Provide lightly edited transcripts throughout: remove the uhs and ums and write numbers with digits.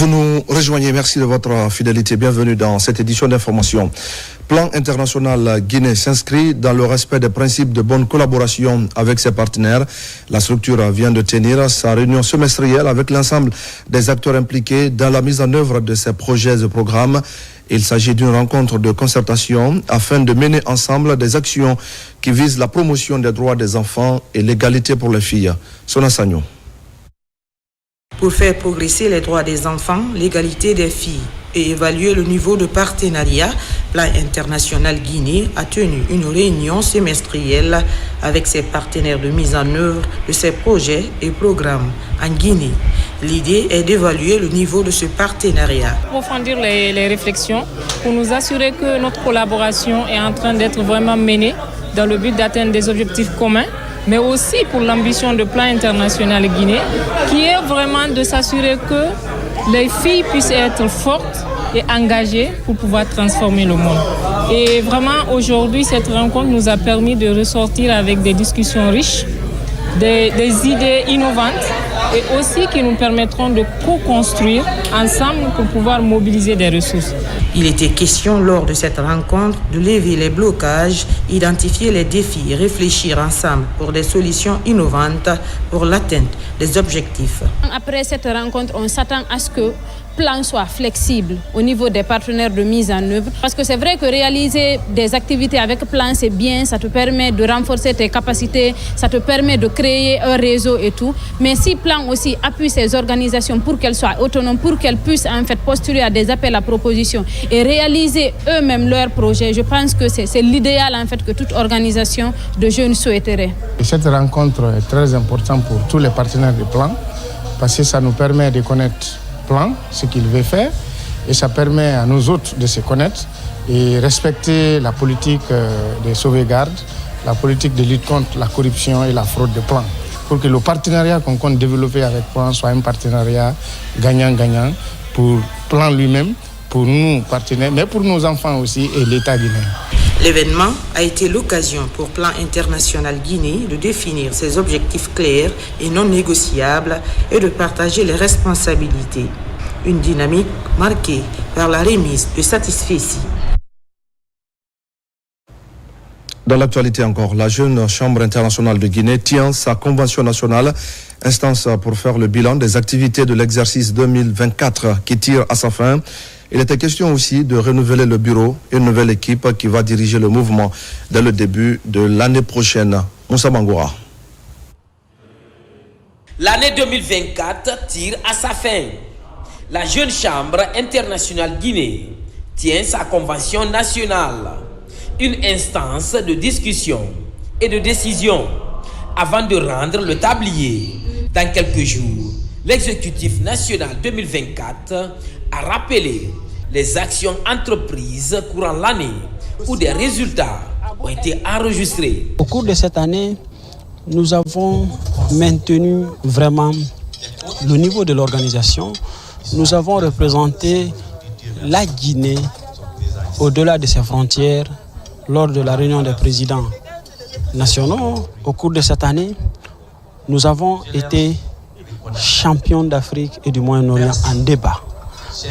Vous nous rejoignez, merci de votre fidélité. Bienvenue dans cette édition d'information. Plan international Guinée s'inscrit dans le respect des principes de bonne collaboration avec ses partenaires. La structure vient de tenir sa réunion semestrielle avec l'ensemble des acteurs impliqués dans la mise en œuvre de ces projets et programmes. Il s'agit d'une rencontre de concertation afin de mener ensemble des actions qui visent la promotion des droits des enfants et l'égalité pour les filles. Sona Sagno. Pour faire progresser les droits des enfants, l'égalité des filles et évaluer le niveau de partenariat, Plan international Guinée a tenu une réunion semestrielle avec ses partenaires de mise en œuvre de ses projets et programmes en Guinée. L'idée est d'évaluer le niveau de ce partenariat. Approfondir les réflexions pour nous assurer que notre collaboration est en train d'être vraiment menée dans le but d'atteindre des objectifs communs, mais aussi pour l'ambition de Plan international Guinée, qui est vraiment de s'assurer que les filles puissent être fortes et engagées pour pouvoir transformer le monde. Et vraiment, aujourd'hui, cette rencontre nous a permis de ressortir avec des discussions riches, des idées innovantes et aussi qui nous permettront de co-construire ensemble pour pouvoir mobiliser des ressources. Il était question lors de cette rencontre de lever les blocages, identifier les défis, réfléchir ensemble pour des solutions innovantes pour l'atteinte des objectifs. Après cette rencontre, on s'attend à ce que le plan soit flexible au niveau des partenaires de mise en œuvre. Parce que c'est vrai que réaliser des activités avec plan, c'est bien, ça te permet de renforcer tes capacités, ça te permet de créer un réseau et tout. Mais si plan aussi appuie ces organisations pour qu'elles soient autonomes, pour qu'elles puissent en fait postuler à des appels à propositions et réaliser eux-mêmes leurs projets, je pense que c'est l'idéal en fait que toute organisation de jeunes souhaiterait. Cette rencontre est très importante pour tous les partenaires du plan parce que ça nous permet de connaître plan, ce qu'il veut faire, et ça permet à nous autres de se connaître et respecter la politique de sauvegarde, la politique de lutte contre la corruption et la fraude de plan, pour que le partenariat qu'on compte développer avec plan soit un partenariat gagnant-gagnant pour plan lui-même, pour nous partenaires, mais pour nos enfants aussi et l'État guinéen. L'événement a été l'occasion pour Plan international Guinée de définir ses objectifs clairs et non négociables et de partager les responsabilités. Une dynamique marquée par la remise de satisfecit. Dans l'actualité encore, la jeune Chambre internationale de Guinée tient sa convention nationale, instance pour faire le bilan des activités de l'exercice 2024 qui tire à sa fin. Il était question aussi de renouveler le bureau et une nouvelle équipe qui va diriger le mouvement dès le début de l'année prochaine. Moussa Bangoura. L'année 2024 tire à sa fin. La jeune Chambre internationale Guinée tient sa convention nationale, une instance de discussion et de décision avant de rendre le tablier. Dans quelques jours, l'exécutif national 2024 a rappelé les actions entreprises courant l'année où des résultats ont été enregistrés. Au cours de cette année, nous avons maintenu vraiment le niveau de l'organisation. Nous avons représenté la Guinée au-delà de ses frontières lors de la réunion des présidents nationaux. Au cours de cette année, nous avons été champions d'Afrique et du Moyen-Orient en débat.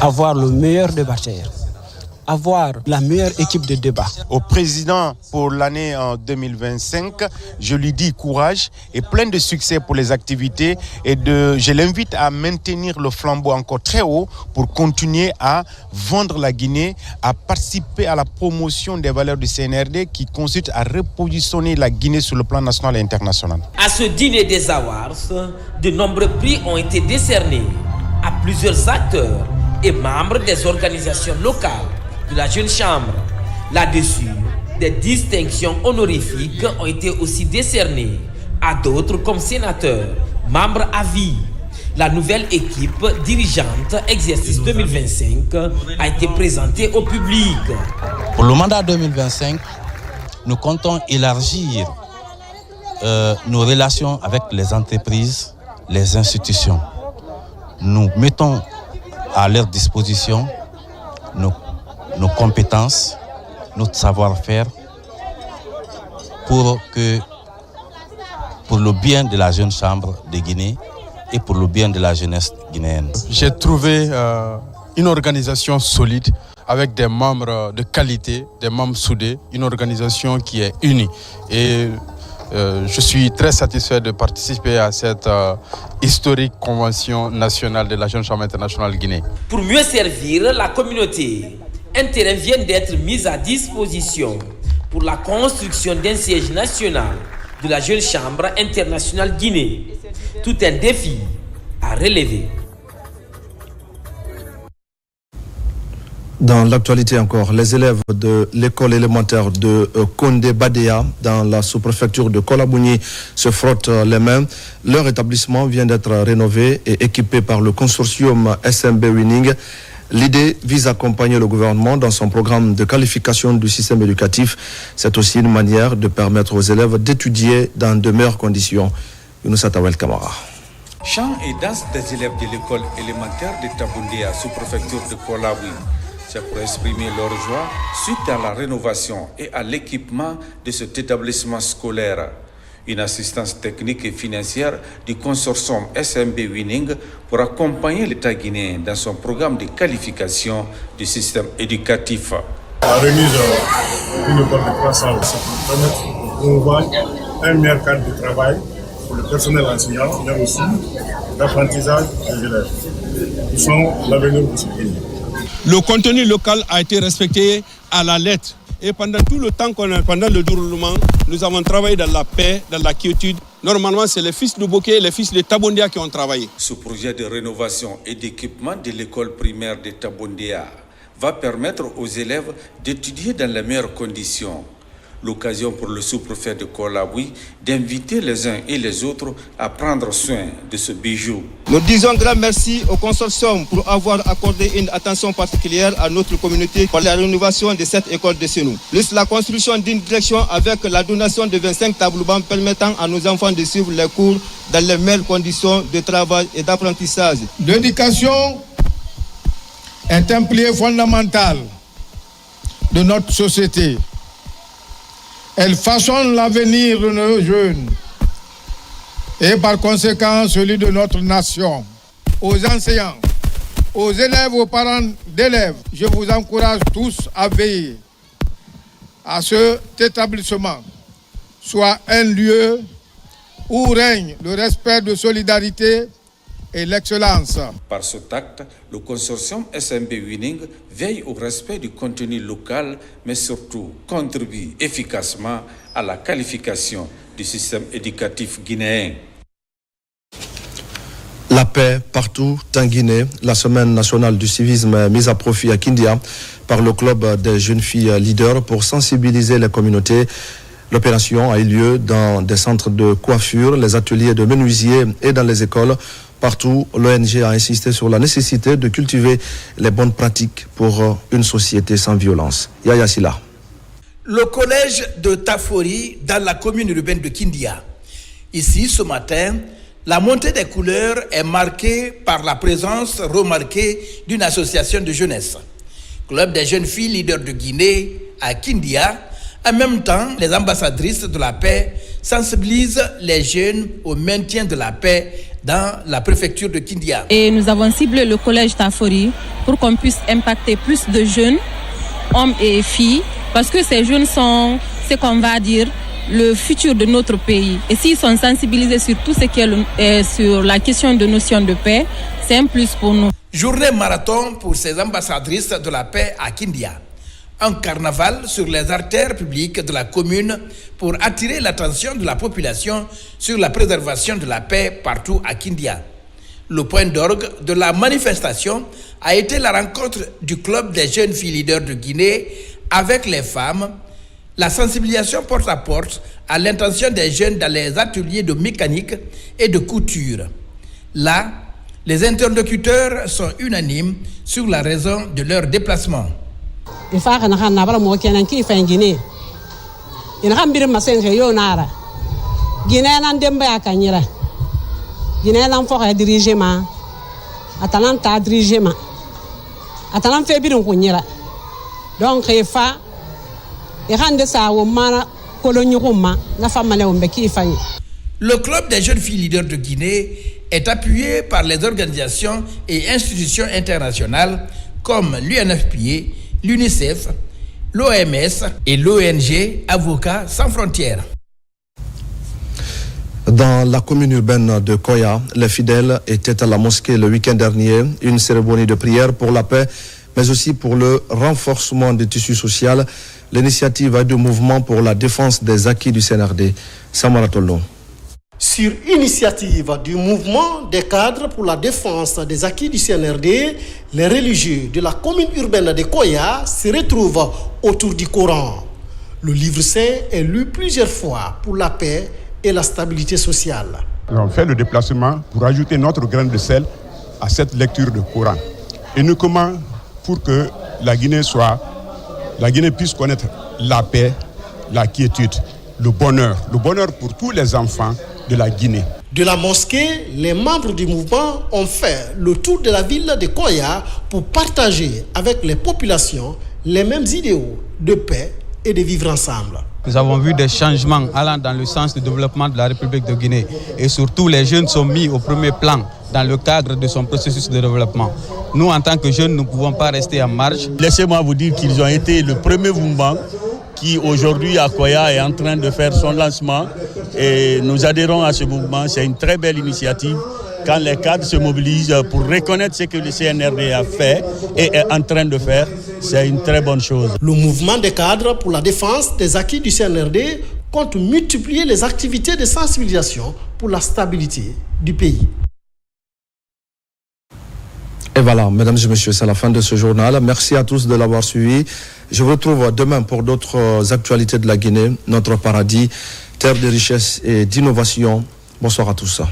Avoir le meilleur débatteur, avoir la meilleure équipe de débat. Au président pour l'année 2025, je lui dis courage et plein de succès pour les activités et je l'invite à maintenir le flambeau encore très haut pour continuer à vendre la Guinée, à participer à la promotion des valeurs du CNRD qui consiste à repositionner la Guinée sur le plan national et international. À ce dîner des Awards, de nombreux prix ont été décernés à plusieurs acteurs et membres des organisations locales de la Jeune Chambre. Là-dessus, des distinctions honorifiques ont été aussi décernées à d'autres comme sénateurs, membres à vie. La nouvelle équipe dirigeante exercice 2025 a été présentée au public. Pour le mandat 2025, nous comptons élargir nos relations avec les entreprises, les institutions. Nous mettons à leur disposition nos compétences, notre savoir-faire pour le bien de la Jeune Chambre de Guinée et pour le bien de la jeunesse guinéenne. J'ai trouvé une organisation solide avec des membres de qualité, des membres soudés, une organisation qui est unie. Et je suis très satisfait de participer à cette historique convention nationale de la Jeune Chambre internationale Guinée. Pour mieux servir la communauté, un terrain vient d'être mis à disposition pour la construction d'un siège national de la Jeune Chambre internationale Guinée. Tout un défi à relever. Dans l'actualité encore, les élèves de l'école élémentaire de Kondé Badea dans la sous-préfecture de Kolabougni se frottent les mains. Leur établissement vient d'être rénové et équipé par le consortium SMB Winning. L'idée vise à accompagner le gouvernement dans son programme de qualification du système éducatif. C'est aussi une manière de permettre aux élèves d'étudier dans de meilleures conditions. Younoussa Tawel Kamara. Chant et danse des élèves de l'école élémentaire de Tabundéa, sous-préfecture de Kolabougni. C'est pour exprimer leur joie suite à la rénovation et à l'équipement de cet établissement scolaire. Une assistance technique et financière du consortium SMB Winning pour accompagner l'État guinéen dans son programme de qualification du système éducatif. La remise d'une école de 300, c'est pour permettre de promouvoir un meilleur cadre de travail pour le personnel enseignant, mais aussi l'apprentissage des élèves. Ils sont l'avenir de ce pays. Le contenu local a été respecté à la lettre. Et pendant tout le temps pendant le déroulement, nous avons travaillé dans la paix, dans la quiétude. Normalement, c'est les fils de Bokeh et les fils de Tabondéa qui ont travaillé. Ce projet de rénovation et d'équipement de l'école primaire de Tabondéa va permettre aux élèves d'étudier dans les meilleures conditions. L'occasion pour le sous-préfet de Kolabougni d'inviter les uns et les autres à prendre soin de ce bijou. Nous disons grand merci au consortium pour avoir accordé une attention particulière à notre communauté pour la rénovation de cette école de chez nous. Plus la construction d'une direction avec la donation de 25 tableaux-bancs permettant à nos enfants de suivre les cours dans les meilleures conditions de travail et d'apprentissage. L'éducation est un pilier fondamental de notre société. Elle façonne l'avenir de nos jeunes et par conséquent celui de notre nation. Aux enseignants, aux élèves, aux parents d'élèves, je vous encourage tous à veiller à ce cet établissement soit un lieu où règne le respect de solidarité et l'excellence. Par ce acte, le consortium SMB Winning veille au respect du contenu local, mais surtout contribue efficacement à la qualification du système éducatif guinéen. La paix partout en Guinée. La semaine nationale du civisme mise à profit à Kindia par le club des jeunes filles leaders pour sensibiliser les communautés. L'opération a eu lieu dans des centres de coiffure, les ateliers de menuisiers et dans les écoles. Partout, l'ONG a insisté sur la nécessité de cultiver les bonnes pratiques pour une société sans violence. Yaya Silla. Le collège de Tafori dans la commune urbaine de Kindia. Ici, ce matin, la montée des couleurs est marquée par la présence remarquée d'une association de jeunesse. Club des jeunes filles leaders de Guinée à Kindia. En même temps, les ambassadrices de la paix sensibilisent les jeunes au maintien de la paix dans la préfecture de Kindia. Et nous avons ciblé le collège Tafori pour qu'on puisse impacter plus de jeunes, hommes et filles, parce que ces jeunes sont, ce qu'on va dire, le futur de notre pays. Et s'ils sont sensibilisés sur tout ce qui est sur la question de notion de paix, c'est un plus pour nous. Journée marathon pour ces ambassadrices de la paix à Kindia. Un carnaval sur les artères publiques de la commune pour attirer l'attention de la population sur la préservation de la paix partout à Kindia. Le point d'orgue de la manifestation a été la rencontre du club des jeunes filles leaders de Guinée avec les femmes, la sensibilisation porte à porte à l'intention des jeunes dans les ateliers de mécanique et de couture. Là, les interlocuteurs sont unanimes sur la raison de leur déplacement. Il faut que nous ayons un qui fait Guinée. Il y a un peu de Yonara. Guinée n'a pas de Kanyira. Guinée n'a pas de dirigement. Atalanta dirigement. Atalanta fait bien Kanyira. Donc il faut que nous ayons un colonie Roma. La femme est un qui fait. Le club des jeunes filles leaders de Guinée est appuyé par les organisations et institutions internationales comme l'UNFPA, l'UNICEF, l'OMS et l'ONG Avocats sans frontières. Dans la commune urbaine de Koya, les fidèles étaient à la mosquée le week-end dernier, une cérémonie de prière pour la paix, mais aussi pour le renforcement du tissu social. L'initiative du mouvement pour la défense des acquis du CNRD. Samara Tollo. Sur initiative du mouvement des cadres pour la défense des acquis du CNRD, les religieux de la commune urbaine de Koya se retrouvent autour du Coran. Le livre saint est lu plusieurs fois pour la paix et la stabilité sociale. Nous avons fait le déplacement pour ajouter notre grain de sel à cette lecture du Coran. Uniquement pour que la Guinée puisse connaître la paix, la quiétude, le bonheur pour tous les enfants de la Guinée. De la mosquée, les membres du mouvement ont fait le tour de la ville de Koya pour partager avec les populations les mêmes idéaux de paix et de vivre ensemble. Nous avons vu des changements allant dans le sens du développement de la République de Guinée. Et surtout, les jeunes sont mis au premier plan dans le cadre de son processus de développement. Nous, en tant que jeunes, nous ne pouvons pas rester en marge. Laissez-moi vous dire qu'ils ont été le premier mouvement qui, aujourd'hui, à Koya, est en train de faire son lancement. Et nous adhérons à ce mouvement. C'est une très belle initiative. Quand les cadres se mobilisent pour reconnaître ce que le CNRD a fait et est en train de faire, c'est une très bonne chose. Le mouvement des cadres pour la défense des acquis du CNRD compte multiplier les activités de sensibilisation pour la stabilité du pays. Et voilà, mesdames et messieurs, c'est la fin de ce journal. Merci à tous de l'avoir suivi. Je vous retrouve demain pour d'autres actualités de la Guinée, notre paradis, terre de richesse et d'innovation. Bonsoir à tous.